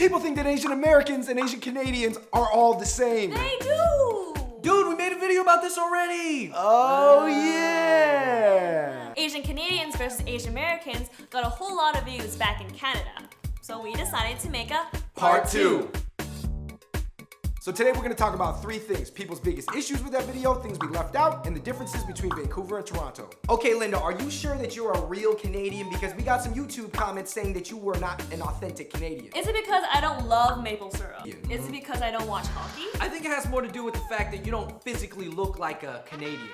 People think that Asian Americans and Asian Canadians are all the same. They do! Dude, we made a video about this already! Oh, yeah! Asian Canadians versus Asian Americans got a whole lot of views back in Canada. So we decided to make a Part 2. So today we're going to talk about 3 things. People's biggest issues with that video, things we left out, and the differences between Vancouver and Toronto. Okay, Linda, are you sure that you're a real Canadian? Because we got some YouTube comments saying that you were not an authentic Canadian. Is it because I don't love maple syrup? Is it because I don't watch hockey? I think it has more to do with the fact that you don't physically look like a Canadian.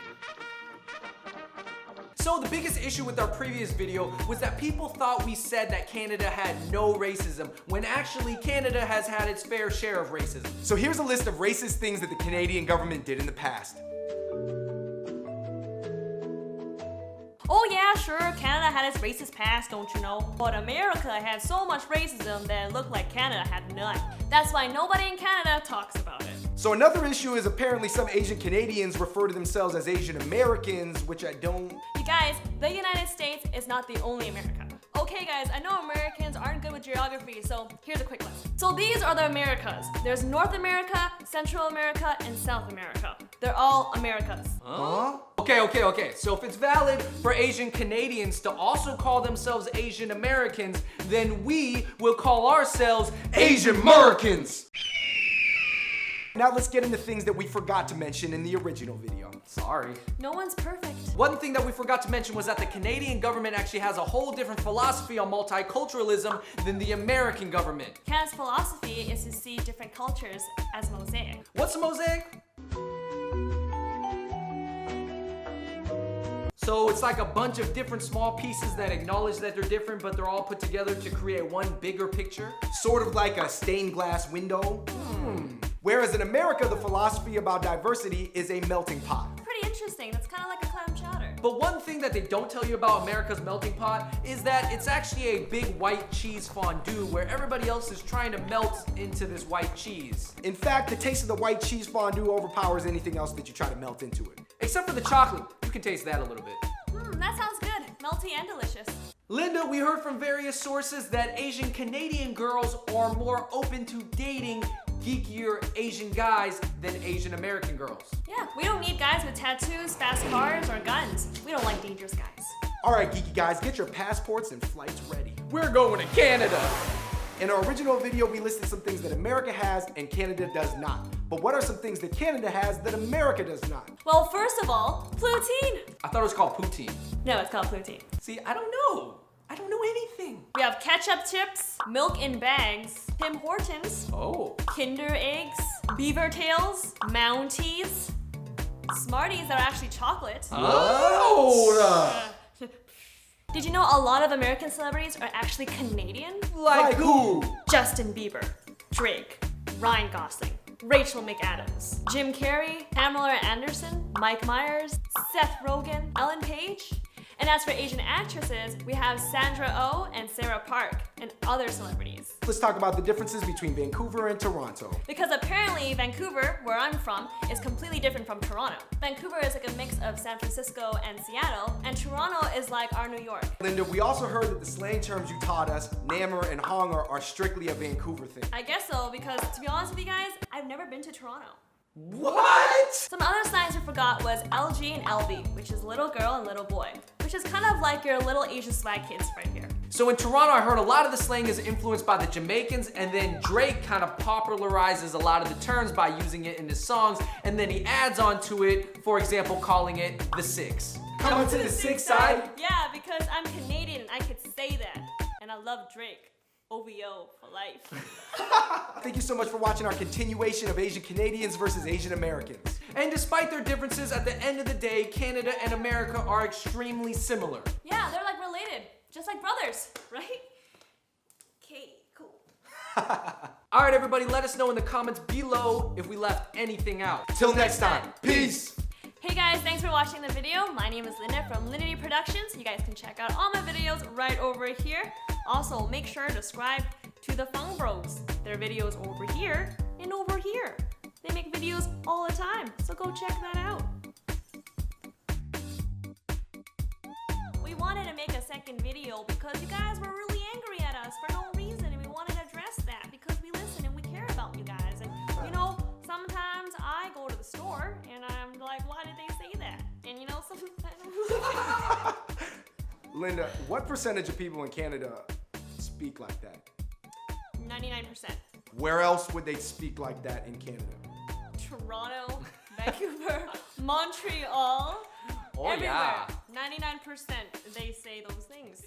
So the biggest issue with our previous video was that people thought we said that Canada had no racism, when actually Canada has had its fair share of racism. So here's a list of racist things that the Canadian government did in the past. Oh yeah, sure, Canada had its racist past, don't you know? But America had so much racism that it looked like Canada had none. That's why nobody in Canada talks about it. So another issue is apparently some Asian Canadians refer to themselves as Asian Americans, which I don't... You guys, the United States is not the only America. Okay guys, I know Americans aren't good with geography, so here's a quick list. So these are the Americas. There's North America, Central America, and South America. They're all Americas. Huh? Okay. So if it's valid for Asian Canadians to also call themselves Asian Americans, then we will call ourselves Asian Americans! Now let's get into things that we forgot to mention in the original video. Sorry. No one's perfect. One thing that we forgot to mention was that the Canadian government actually has a whole different philosophy on multiculturalism than the American government. Canada's philosophy is to see different cultures as mosaic. What's a mosaic? So it's like a bunch of different small pieces that acknowledge that they're different, but they're all put together to create one bigger picture. Sort of like a stained glass window. Whereas in America, the philosophy about diversity is a melting pot. Pretty interesting. That's kind of like a clam chowder. But one thing that they don't tell you about America's melting pot is that it's actually a big white cheese fondue where everybody else is trying to melt into this white cheese. In fact, the taste of the white cheese fondue overpowers anything else that you try to melt into it. Except for the chocolate. You can taste that a little bit. That sounds good. Melty and delicious. Linda, we heard from various sources that Asian Canadian girls are more open to dating geekier Asian guys than Asian American girls. Yeah, we don't need guys with tattoos, fast cars, or guns. We don't like dangerous guys. All right, geeky guys, get your passports and flights ready. We're going to Canada. In our original video, we listed some things that America has and Canada does not. But what are some things that Canada has that America does not? Well, first of all, poutine. I thought it was called poutine. No, it's called poutine. See, I don't know. I don't know anything. We have ketchup chips, milk in bags, Tim Hortons, Kinder eggs, beaver tails, Mounties, Smarties that are actually chocolate. Did you know a lot of American celebrities are actually Canadian? Like who? Justin Bieber, Drake, Ryan Gosling, Rachel McAdams, Jim Carrey, Pamela Anderson, Mike Myers, Seth Rogen, Ellen Page. And as for Asian actresses, we have Sandra Oh and Sarah Park, and other celebrities. Let's talk about the differences between Vancouver and Toronto. Because apparently Vancouver, where I'm from, is completely different from Toronto. Vancouver is like a mix of San Francisco and Seattle, and Toronto is like our New York. Linda, we also heard that the slang terms you taught us, nammer and honger, are strictly a Vancouver thing. I guess so, because to be honest with you guys, I've never been to Toronto. What? Some other slangs we forgot was LG and LB, which is little girl and little boy, which is kind of like your little Asian swag kids right here. So in Toronto, I heard a lot of the slang is influenced by the Jamaicans, and then Drake kind of popularizes a lot of the terms by using it in his songs, and then he adds on to it, for example, calling it the Six. Coming to the six side? Yeah, because I'm Canadian and I could say that. And I love Drake. OVO for life. Thank you so much for watching our continuation of Asian Canadians versus Asian Americans. And despite their differences, at the end of the day, Canada and America are extremely similar. Yeah, they're like related, just like brothers, right? Okay, cool. All right, everybody, let us know in the comments below if we left anything out. Till next time, peace. Hey guys, thanks for watching the video. My name is Linda from Linity Productions. You guys can check out all my videos right over here. Also, make sure to subscribe to the Fung Bros. Their videos over here and over here. They make videos all the time, so go check that out. We wanted to make a second video because you guys were really angry at us for no reason, and we wanted to address that because we like, why did they say that? And you know, sometimes. Linda, what percentage of people in Canada speak like that? 99%. Where else would they speak like that in Canada? Toronto, Vancouver, Montreal. Oh, everywhere. yeah. 99% they say those things.